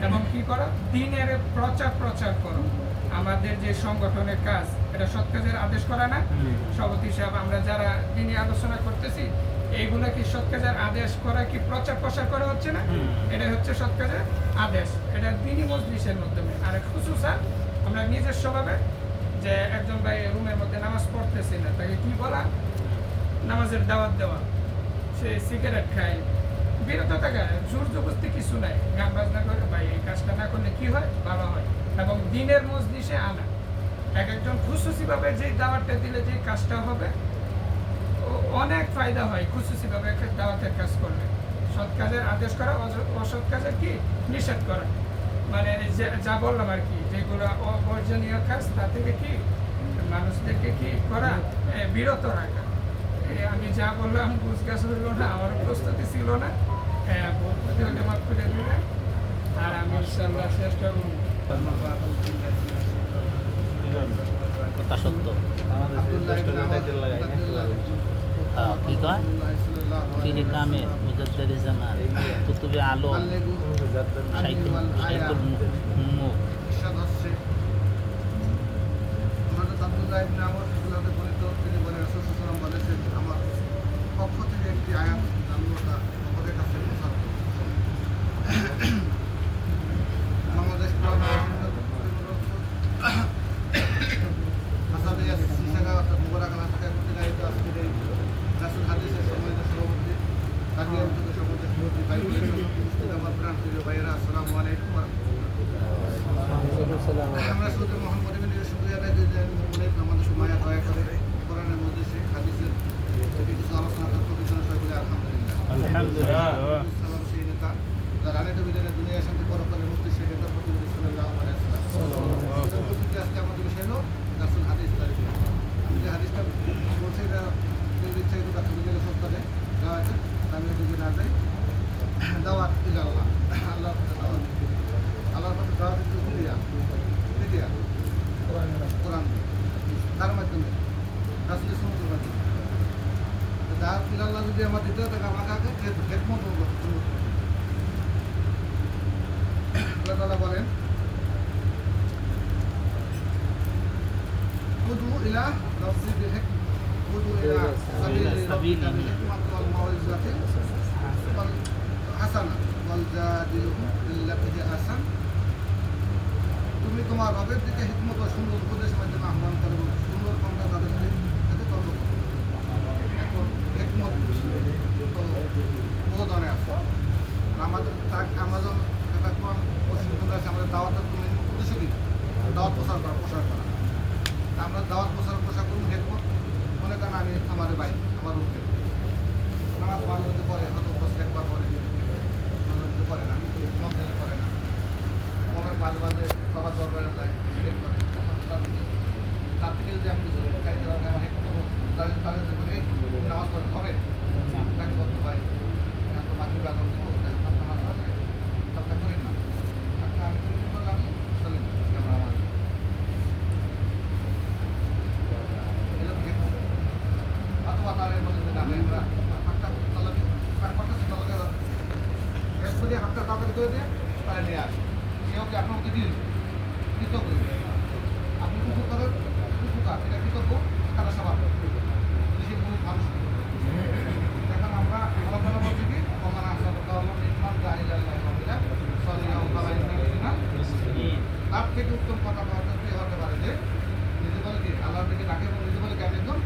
এবং কি করো? দিনের প্রচার করো। আমাদের যে সংগঠনের কাজ, এটা সৎ কাজের আদেশ করা না? সভাপতি সাহেব, আমরা যারা দিনই আলোচনা করতেছি এইগুলা কি সৎ কাজের আদেশ করা কি প্রচার প্রসার করা হচ্ছে না? এটা হচ্ছে সৎ কাজের আদেশ। এটা দিনই মজলিসের মাধ্যমে। আর খুশুসান আমরা নিজস্বভাবে যে একজন ভাই রুমের মধ্যে নামাজ পড়তেছে না, তাকে কি বলা? নামাজের দাওয়াত দেওয়া। সে সিগারেট খায়, বিরত থাকা, জোর জবরদস্তি কিছু নাই। গান বাজনা করে ভাই এই কাজটা না করলে কি হয়? ভালো হয়। এবং দিনের মজলিসে আনা একজন খুশুসিভাবে যে দাওয়াতটা দিলে যে কাজটা হবে অনেক ফায়দা হয়। খুশুসিভাবে একটা দাওয়াতের কাজ করলে সৎ কাজের আদেশ করা, অসৎ কাজের কি নিষেধ করা। মানে যা বললাম আর কি, যেগুলো অবর্জনীয় কাজ তা থেকে কি মানুষদেরকে কি করা? বিরত রাখা। আমি যা বললাম বুঝগাছ হইল না, আমার প্রস্তুতি ছিল না, বলতে হলে মাফ করে দিলেন। আর আমি ইনশাআল্লাহ চেষ্টা করব। কথা সত্য। কি কয়? ফিরে কামে মুজাদ্দিদ জামান কুতুবে আলম শাইখুল মুখ। আব্দুল্লাহ ইবনে আমর রাদিয়াল্লাহু আনহু তিনি বলেন রাসূল সাল্লাল্লাহু আলাইহি ওয়াসাল্লাম বলেছেন আমার পক্ষ থেকে একটি আয়াত জান্নাতা আমাদের কাছে প্রচার করুন। বাংলাদেশ আসাদিয়া সিসাগা মুবারাকানা থেকে প্রতিনিধিত্ব আজকের এই রাসূল হাদিসের সম্মানিত সভাপতি তাকে অন্তত সভাপতি ভাই বলেছেন আমার প্রাণ প্রিয় ভাইয়েরা, আসসালামু আলাইকুম ওয়া রাহমাতুল্লাহ। আমরা শুধু মহান পরিবারের শুকরিয়া আদায় করি যে আমাদের সময় দয়া করে কোরআনের মধ্যে সেই হাদিসের কিছু আলোচনা করতে পিছনে সকলে আলহামদুলিল্লাহ। সেই নেতা আল্লাহ রানী নবীদের দুনিয়া শান্তি পরকালের মুক্তি শেখ এটা প্রতিনিধি সাল্লাল্লাহু আলাইহি ওয়াসাল্লাম এটা প্রতিটি আজকে আমাদের বিষয় হলো রাসূল হাদিস তারিখ আমি যে হাদিসটা বলছি এটা যদি ইচ্ছা একটু কাছে দিলে সত্তরে দেওয়া আছে আমি যদি না যাই দাওয়াত ইলা আল্লাহ আল্লাহর পথে দাওয়াত আল্লাহর পথে দাওয়াত দ্বিতীয় কোরআন তার মাধ্যমে রাসূলের সুন্নাতের মাধ্যমে দাওয়াত ইলা আল্লাহ যদি আমার দিতে হয় তাহলে আমাকে আগে খেদমত আল্লাহ তাআলা বলেন উদু ইলা রাব্বি বিল হিকমা উদু ইলা সাবিলি রাব্বিকা বিল হিকমাতি ওয়াল মাউইজাতি ওয়াল হাসানা ওয়াল জাদিলুহুম বিল্লাতি হিয়া আহসান তুমি তোমার রবের দিকে হিকমত ও সুন্দর উপদেশ মাধ্যমে আহ্বান করো সুন্দর কথা তাদেরকে সাথে তর্ক করো এখন হিকমত তো বহু ধরনের আছে আমাদের আমাজন একটা কোন প্রশ্ন আছে আমাদের দাওয়াতের উদ্দেশ্য কি দাওয়াত প্রচার করা আমরা দাওয়াত প্রচার করুন হেকমত মনে করেন আমি আমার ভাই আমার উঠতে নামাজ পাঁচ পরে হয়তো বসে একবার পরে করে না মন্দিরে করে না মনের মাঝে মাঝে সবার দরবারে যায় তার থেকে যদি আমি কিছু খাইতে পারি আমার হেকমত তাহলে নামাজ পড়ে হবে তাকে বলতে পারি তো মাতৃ বাগন নামাজ পড়ে তাকে করেন না তাকে আমি করলাম চলেন আমরা আমার অথবা তারা বলে যে আমি আমরা হাতটা তলাকে হাতটা তাড়াতাড়ি করে দিয়ে তারা নিয়ে আসে সেও কি আপনার মধ্যে দিয়ে কৃতজ্ঞ আপনি কুকুর করেন কুকুর এটা কৃতজ্ঞ তারা সবার সে মূল মানুষ এখন আমরা আলোচনা বলছি কি কমান আসা নির্মাণ জাহিল তার থেকে উত্তম কথা হতে পারে যে নিজে বলে কি আল্লাহর দিকে ডাকে এবং নিজে বলে কেন একদম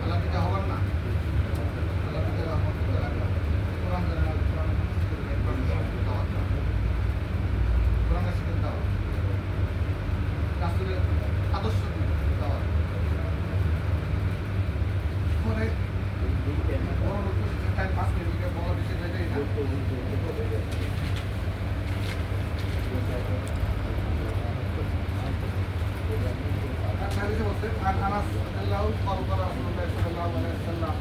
আল্লাহ দিকে হবার না আল্লাহ দিকে কোরআন কোরআনের শিখে দেওয়া রাসূলের আদর্শ দেওয়া পরে বড় লোক টাইম পাস করে বড় বিষয় যেটাই না عن انس رضي الله قال قال رسول الله صلى الله عليه وسلم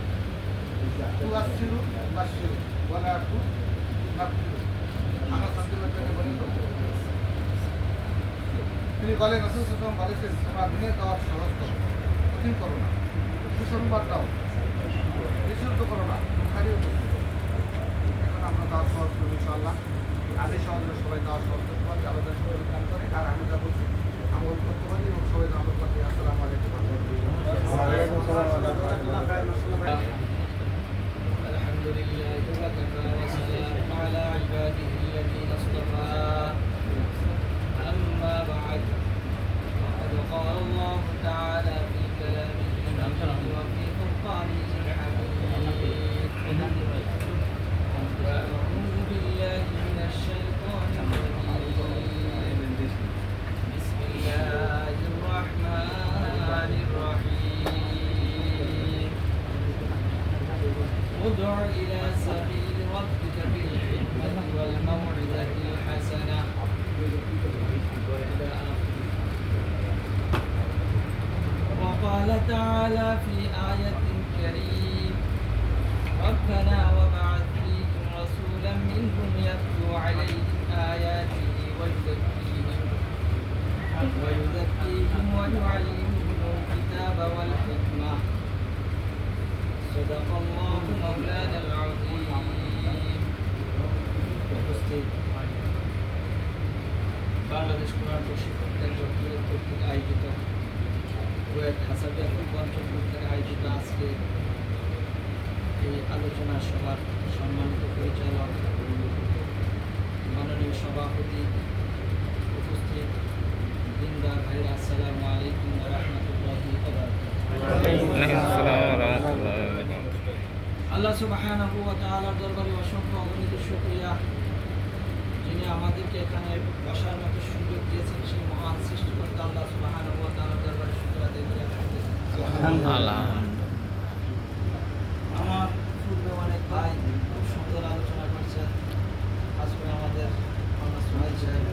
تؤثر بشر ولا تنفر انس رضي الله বলেন তিনি বলেন রাসূল সাল্লাল্লাহু আলাইহি ওয়াসাল্লাম বলেছেন তোমরা দিনের দাওয়াত সহজ করো কঠিন করো না সুসংবাদ দাও বিশুদ্ধ করো না খারিও করো এখন আমরা দাওয়াত সহজ করব ইনশাআল্লাহ আদি সহজে সবাই দাওয়াত সহজ করতে পারবে আলাদা সবাই কাজ করে আর আমি যা বলছি আমল করতে পারি এবং সবাই আমল করতে আসসালামু আলাইকুম الحمد لله وكفى وسلام على عباده الذين اصطفى أما بعد فقد قال الله تعالى في كلامه المجيد وفي فرقانه الحميد أعوذ بالله من الشيطان الرجيم بسم الله الرحمن الرحيم ادع إلى سبيل ربك بالحكمة والموعظة الحسنة وقال تعالى في آية كريم ربنا وبعث فيهم رسولا منهم يتلو عليهم آياته ويزكيهم ويعلمهم الكتاب والحكمة صدق الله مولانا العظيم বাংলাদেশ কোরআন প্রশিক্ষণ কেন্দ্র কর্তৃক আয়োজিত বুয়েট হাসাবিয়াতুল পঞ্চম কর্তৃক আয়োজিত আজকে এই আলোচনা সভার সম্মানিত পরিচালক মাননীয় সভাপতি উপস্থিত দিনদার ভাইরা আসসালামু আলাইকুম ওয়া রাহমাতুল্লাহি ওয়া বারাকাতুহু। আল্লাহ সুবহানাহু ওয়া তাআলার দরবারে অসংখ্য অগণিত শুকরিয়া, যিনি আমাদেরকে এখানে বসার মতো সুযোগ দিয়েছেন। সেই মহান সৃষ্টিকর্তা আল্লাহ সুবহানাহু ওয়া তাআলার দরবারে শুকরিয়া আদায় করি। ভাই খুব সুন্দর আলোচনা করছেন। আজকে আমাদের মোহাম্মদ সোহাইল সাহেব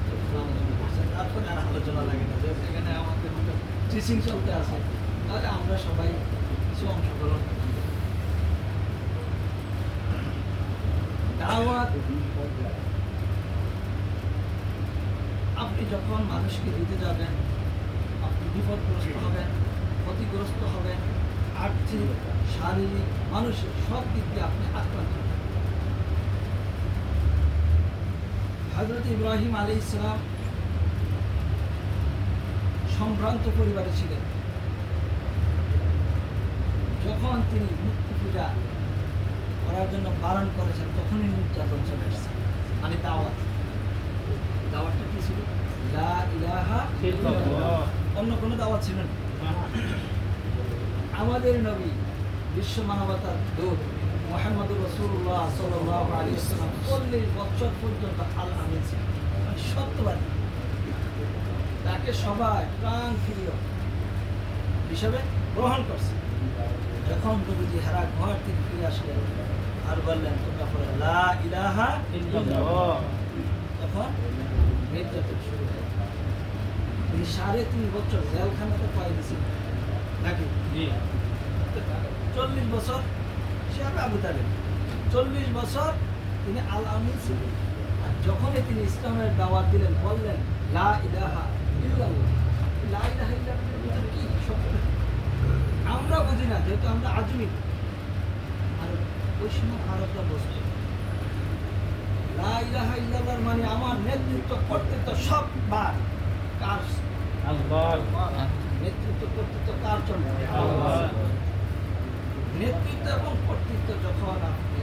খুব সুন্দর আলোচনা করছেন। তারপরে আর আলোচনা লাগে না, যেহেতু এখানে আমাদের টিচিং চলতে আছে, তাহলে আমরা সবাই কিছু অংশগ্রহণ করি। দাওয়াত আপনি যখন মানুষকে দিতে যাবেন, আপনি বিপদগ্রস্ত হবেন, ক্ষতিগ্রস্ত হবেন, আর্থিক, শারীরিক, মানসিক সব দিক দিয়ে আপনি আক্রান্ত হবেন। হযরত ইব্রাহিম আলাইহিস সালাম সম্ভ্রান্ত পরিবারে ছিলেন। যখন তিনি মূর্তি পূজা করার জন্য বারণ করেছেন, তখনই নির্যাতন চলে এসেছে। মানে দাওয়াতটা কি ছিল? লা ইলাহা ইল্লাল্লাহ। অন্য কোনো দাওয়াত ছিল না। আমাদের নবী, বিশ্ব মানবতার দূত মুহাম্মদুর রাসূলুল্লাহ সাল্লাল্লাহু আলাইহি ওয়াসাল্লাম 40 বছর পর্যন্ত আল আমিন ছিলেন, মানে সত্যবাদী। তাকে সবাই প্রাণ প্রিয় হিসেবে গ্রহণ করছে। যখন নবীজি হেরা ঘর থেকে ফিরে আসলেন আর বললেন, তোমরা পড়ে লা ইলাহা ইল্লাল্লাহ, তখন নির্যাতন শুরু হয়। তিনি 3.5 বছর জেলখানাতে পাই দিয়েছেন নাকি? 40 বছর সে হবে আবু তালেব, 40 বছর তিনি আল আমিন ছিলেন। আর যখনই তিনি ইসলামের দাওয়াত দিলেন, বললেন লা ইলাহা ইল্লাল্লাহ। লা ইলাহা ইল্লাল্লাহ কি? আমরা বুঝি না, যেহেতু আমরা আজমি। আর ওই সময় আরবরা বসতো লা ইলাহা ইল্লাল্লাহর মানে আমার নেতৃত্ব কর্তৃত্ব সব বার কার? নেতৃত্ব কর্তৃত্ব কার জন্য? নেতৃত্ব এবং কর্তৃত্ব যখন আপনি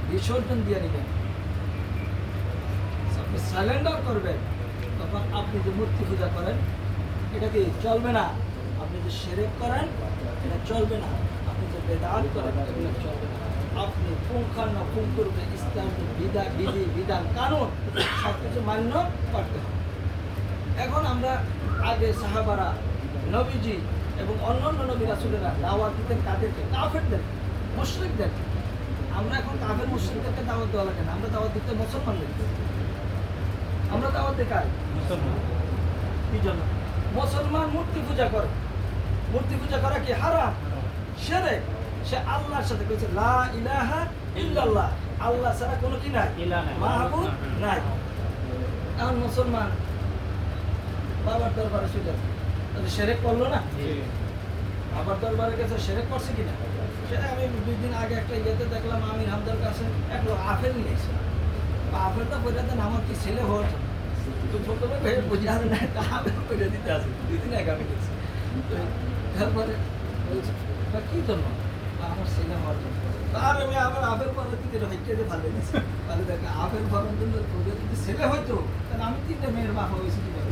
বিসর্জন দিয়ে নেবেন, আপনি সারেন্ডার করবেন, তখন আপনি যে মূর্তি পূজা করেন এটা কি চলবে না। আপনি যে শিরক করেন এটা চলবে না। আপনি যে বেদাত করেন এগুলো চলবে না। আপনি পুঙ্খানুপুঙ্খরূপে ইসলামের বিধান কানুন সব কিছু মান্য করতে হবে। এখন আমরা আগে সাহাবারা, নবীজি এবং অন্যান্য নবী রাসূলেরা দাওয়াত দিতেন কাদেরকে? কাফেরদের, মুশরিকদের। আমরা এখন কাফের মুশরিকদেরকে দাওয়াত দেওয়া লাগে না, আমরা দাওয়াত দিতে মুসলমানদেরকে। আমরা দাওয়াত দিই কার? মুসলমান। কি জন্য? মুসলমান মূর্তি পূজা করে। মূর্তি পূজা করা কি হারাম? শিরক। সে আল্লাহর সাথে কইছে লা ইলাহা ইল্লাল্লাহ, আল্লাহ ছাড়া কোনো কি নাই, মাহবুব নাই। এখন মুসলমান বাবার দরবারে চলে যাচ্ছে, শিরক করলো না? বাবার দরবারে গেছে, শিরক করছে কিনা? সেটা আমি 2 দিন আগে একটা ইয়েতে দেখলাম, আমির হামদার কাছে এক লোক আপেল নিয়েছে। আপেলটা বলে দেন, আমার কি ছেলে হওয়ার জন্য। তো প্রথমে ভেবে বুঝে আসে না, একটা আপেল করে দিতে আসে। 2 দিন আগে আমি গেছি। তো তারপরে বলছি কি জন্য? আমার ছেলে হওয়ার জন্য। আর আমি আমার আপেল ফলের দিকে হইতে ভালো দিচ্ছি। তাহলে দেখে আপেল ফলের জন্য তোদের যদি ছেলে হয়তো, তাহলে আমি 3টে মেয়ের বাবা হয়েছি কি বলে।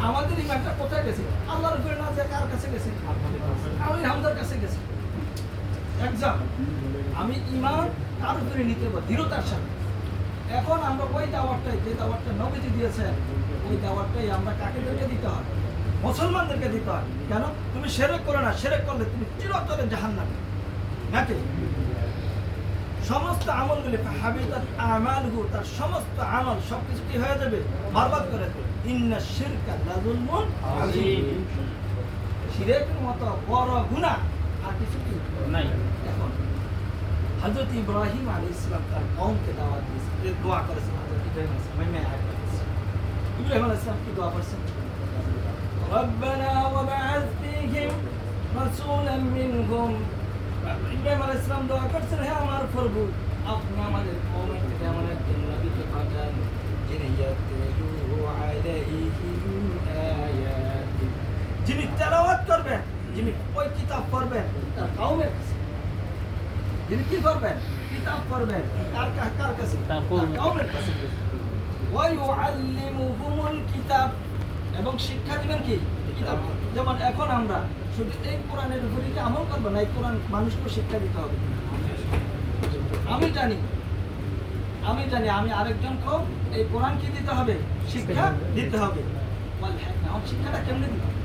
আমাদের ইমানটা কোথায় গেছে? আল্লাহর উপরে না যে কার কাছে গেছে? আমি হামদার কাছে গেছি। এক্সাম আমি ইমান কার উপরে নিতে পারি দৃঢ়তার সাথে। এখন আমরা ওই দাওয়াতটাই, যে দাওয়াতটা নবীজি দিয়েছেন, ওই দাওয়াতটাই আমরা কাকে দিতে হবে? মুসলমানদেরকে দিতে হয়। কেন? তুমি শিরক করো না, শিরক করলে তুমি চিরতরে জাহান্নামে নাকি? সমস্ত আমলগুলি হাবিতাত আমালহু, তার সমস্ত আমল সবকিছু কি হয়ে যাবে? বরবাদ করে দেবে। ইন্না শিরকা লাযুলমুন আযীম। শিরকের মতো বড় গুনাহ আর কিছু কি নাই। এখন হযরত ইব্রাহিম আলাইহিস সালাম তার কওমকে দাওয়াত দিয়েছেন, দোয়া করেছেন। হযরত ইব্রাহিম আলাইহিস সালাম ইব্রাহিম আলাইহিস সালাম কি দোয়া করেছেন? ربنا وبعث فيهم رسولا منهم। ইব্রাহিম আলাইহিস সালাম দোয়া করছেন, হে আমার প্রভু, আপনি আমাদের কওমের থেকে এমন একজন নবীকে পাঠান যিনি ইয়াতলু আলাইহিম আয়াতি, যিনি তেলাওয়াত করবেন, যিনি ওই কিতাব পড়বেন তার কওমের কাছে। যিনি কি করবেন? কিতাব পড়বেন। কার কাছে? তার কওমের কাছে। ওয়া ইউআল্লিমুহুমুল কিতাব, এবং শিক্ষা দিবেন কি? কিতাব। যেমন এখন আমরা শুধু এই কোরআনের উপরে কি আমল করবো না, এই কোরআন মানুষকে শিক্ষা দিতে হবে। আমি জানি আমি আরেকজনকেও এই কোরআন কি দিতে হবে? শিক্ষা দিতে হবে। ওয়াল হিকমা, শিক্ষাটা কেমনে দিতে হবে?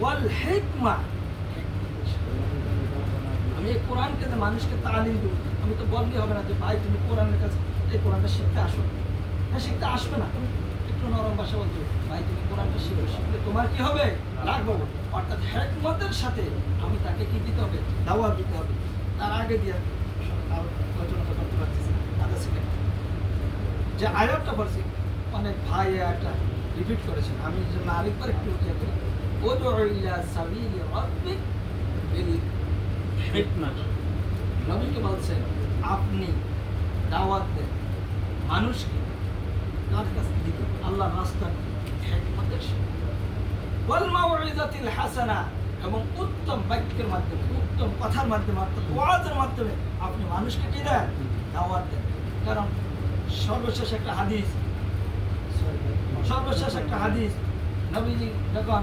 ওয়াল হিকমা, আমি এই কোরআনকে যে মানুষকে তালিম দেবো, আমি তো বললেই হবে না যে ভাই তুমি কোরআনের কাছে এই কোরআনটা শিখতে আসো। হ্যাঁ, শিখতে আসবে না, তুমি একটু নরম ভাষা বলছো, ভাই তুমি কোরআনটা শিখো, শিখলে তোমার কি হবে, লাভ হবে। অর্থাৎ হিকমতের সাথে আমি তাকে কি দিতে হবে, দাওয়াত দিতে হবে। তার আগে দিয়ে আলোচনা তো করতে পারতেছি না, আধা সেকেন্ড। যে আয়াতটা বলছি অনেক ভাই একটা রিপিট করেছেন, আমি এই জন্য আরেকবার একটু উঠিয়ে করি। উদউ ইলা সাবিলি রাব্বিক বিল হিকমা। নবীকে বলছেন আপনি দাওয়াত দেন মানুষকে, কার কাছে দিতে, আল্লাহর রাস্তা হিকমতের সাথে, ওয়াল মাউইযাতিল হাসানা, এবং উত্তম বাক্যের মাধ্যমে, উত্তম কথার মাধ্যমে, অর্থাৎ ওয়াজের মাধ্যমে আপনি মানুষকে কি দেন, দাওয়াত দেন। কারণ সর্বশেষ একটা হাদিস, নবীজি যখন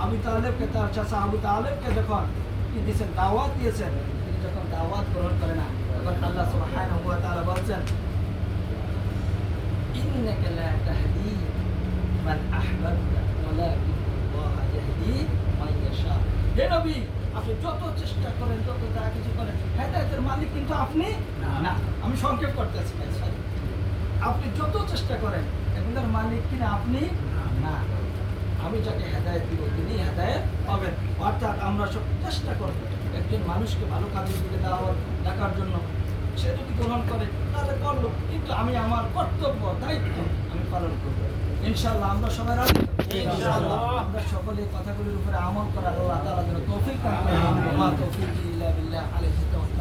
আবু তালেবকে, তার চাচা আবু তালেবকে যখন কি দিয়েছেন, দাওয়াত দিয়েছেন, তিনি যখন দাওয়াত গ্রহণ করে না, তখন আল্লাহ সুবহানাহু ওয়া তাআলা বলছেন ইন্নাকা লা তাহদি মান আহবাবতা ওয়ালাকিন্নাল্লাহা ইয়াহদি মান ইয়াশা। হে নবী, আপনি যত চেষ্টা করেন, যত যা কিছু করেন, হেদায়েতের মালিক কিন্তু আপনি না। আমি সংক্ষেপ করতেছি, আপনি যত চেষ্টা করেন এগুলোর মালিক কিনা আপনি না। আমি যাকে হেদায়েত দিব তিনি হেদায়েত পাবেন। অর্থাৎ আমরা সব চেষ্টা করব একজন মানুষকে ভালো কাজের দিকে ডাকার জন্য। সে যদি গ্রহণ করে তাহলে করলো, কিন্তু আমি আমার কর্তব্য দায়িত্ব আমি পালন করবো। ইনশাআল্লাহ আমরা সবাই রাজি, ইনশাআল্লাহ আমরা সকলে কথাগুলির উপরে আমল করার আল্লাহ তাআলা যেন তৌফিক দান করেন। ওয়া মা তৌফিকি ইল্লা বিল্লাহ, আলাইহি তাওয়াক্কাল।